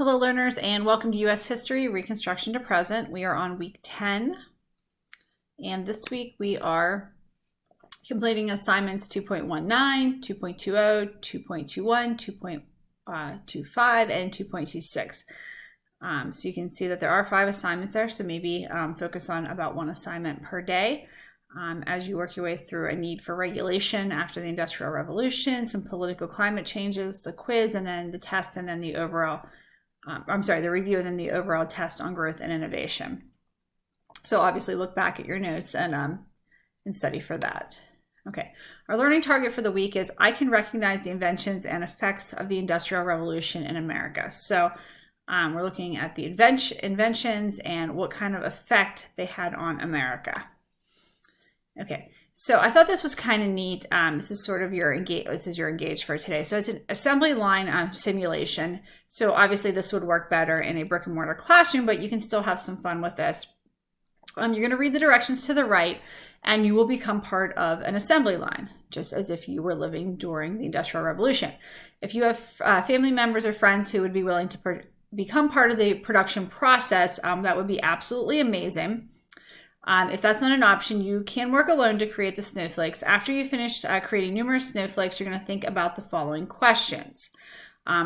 Hello learners, and welcome to U.S. History, Reconstruction to Present. We are on week 10, and this week we are completing assignments 2.19, 2.20, 2.21, 2.25, and 2.26. So you can see that there are 5 assignments there, so maybe focus on about 1 assignment per day as you work your way through a need for regulation after the Industrial Revolution, some political climate changes, the quiz, and then the test, and then the overall the review, and then the overall test on growth and innovation. So obviously look back at your notes and study for that. Okay, our learning target for the week is I can recognize the inventions and effects of the Industrial Revolution in America. So we're looking at the inventions and what kind of effect they had on America. Okay, so I thought this was kind of neat. This is sort of your engage for today. So it's an assembly line simulation. So obviously this would work better in a brick and mortar classroom, but you can still have some fun with this. You're going to read the directions to the right, and you will become part of an assembly line, just as if you were living during the Industrial Revolution. If you have family members or friends who would be willing to become part of the production process, that would be absolutely amazing. If that's not an option, you can work alone to create the snowflakes. After you've finished creating numerous snowflakes, you're going to think about the following questions.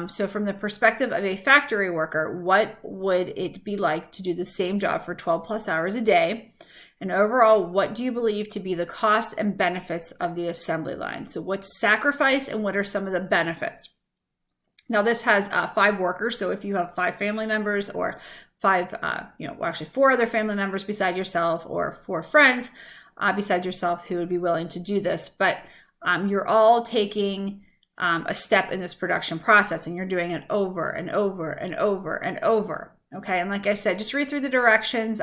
So from the perspective of a factory worker, what would it be like to do the same job for 12 plus hours a day? And overall, what do you believe to be the costs and benefits of the assembly line? So what's sacrifice and what are some of the benefits? Now this has 5 workers. So if you have 5 family members or 4 other family members beside yourself, or 4 friends besides yourself who would be willing to do this, but you're all taking a step in this production process, and you're doing it over and over and over and over. Okay, and like I said, just read through the directions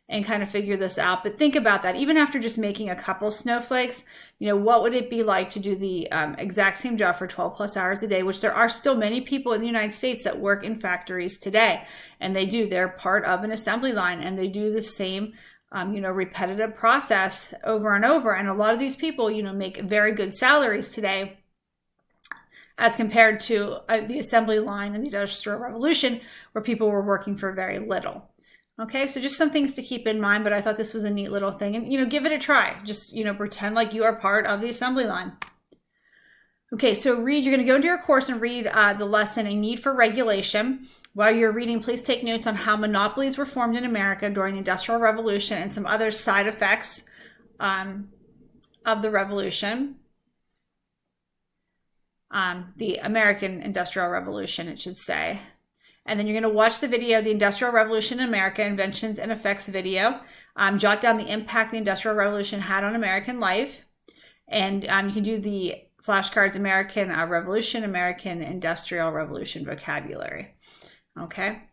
and kind of figure this out. But think about that. Even after just making a couple snowflakes, what would it be like to do the exact same job for 12 plus hours a day, which there are still many people in the United States that work in factories today. And they're part of an assembly line, and they do the same, repetitive process over and over. And a lot of these people, make very good salaries today as compared to the assembly line in the Industrial Revolution, where people were working for very little. Okay, so just some things to keep in mind, but I thought this was a neat little thing, and give it a try. Just pretend like you are part of the assembly line. Okay, so you're going to go into your course and read the lesson, A Need for Regulation. While you're reading, please take notes on how monopolies were formed in America during the Industrial Revolution and some other side effects of the revolution. The American Industrial Revolution, it should say. And then you're going to watch the video, The Industrial Revolution in America, Inventions and Effects video. Jot down the impact the Industrial Revolution had on American life. And you can do the flashcards, American Revolution, American Industrial Revolution vocabulary. Okay.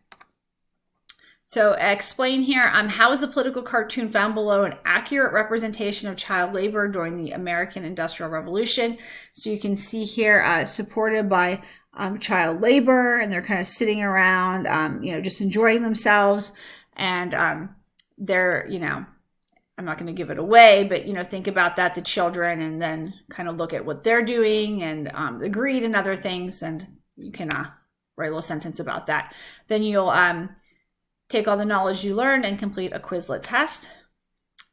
So explain here, how is the political cartoon found below an accurate representation of child labor during the American Industrial Revolution? So you can see here, supported by child labor, and they're kind of sitting around, just enjoying themselves. And they're, I'm not going to give it away, but, think about that, the children, and then kind of look at what they're doing, and the greed and other things. And you can write a little sentence about that. Then you'll take all the knowledge you learned and complete a Quizlet test.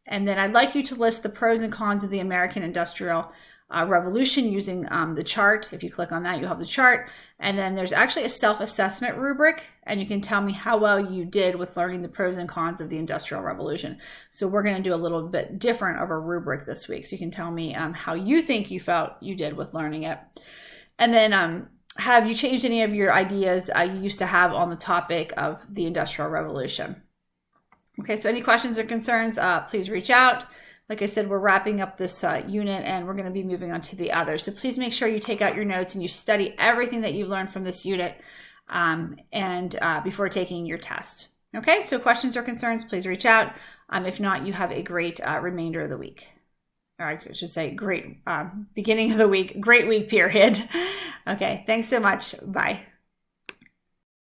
And then I'd like you to list the pros and cons of the American Industrial Revolution using the chart. If you click on that, you'll have the chart. And then there's actually a self-assessment rubric, and you can tell me how well you did with learning the pros and cons of the Industrial Revolution. So we're going to do a little bit different of a rubric this week. So you can tell me how you think you felt you did with learning it. And then have you changed any of your ideas you used to have on the topic of the Industrial Revolution? Okay, so any questions or concerns, please reach out. Like I said, we're wrapping up this unit, and we're going to be moving on to the others. So please make sure you take out your notes and you study everything that you've learned from this unit before taking your test. Okay, so questions or concerns, please reach out. If not, you have a great remainder of the week. Or I should say great beginning of the week, great week period. Okay, thanks so much. Bye.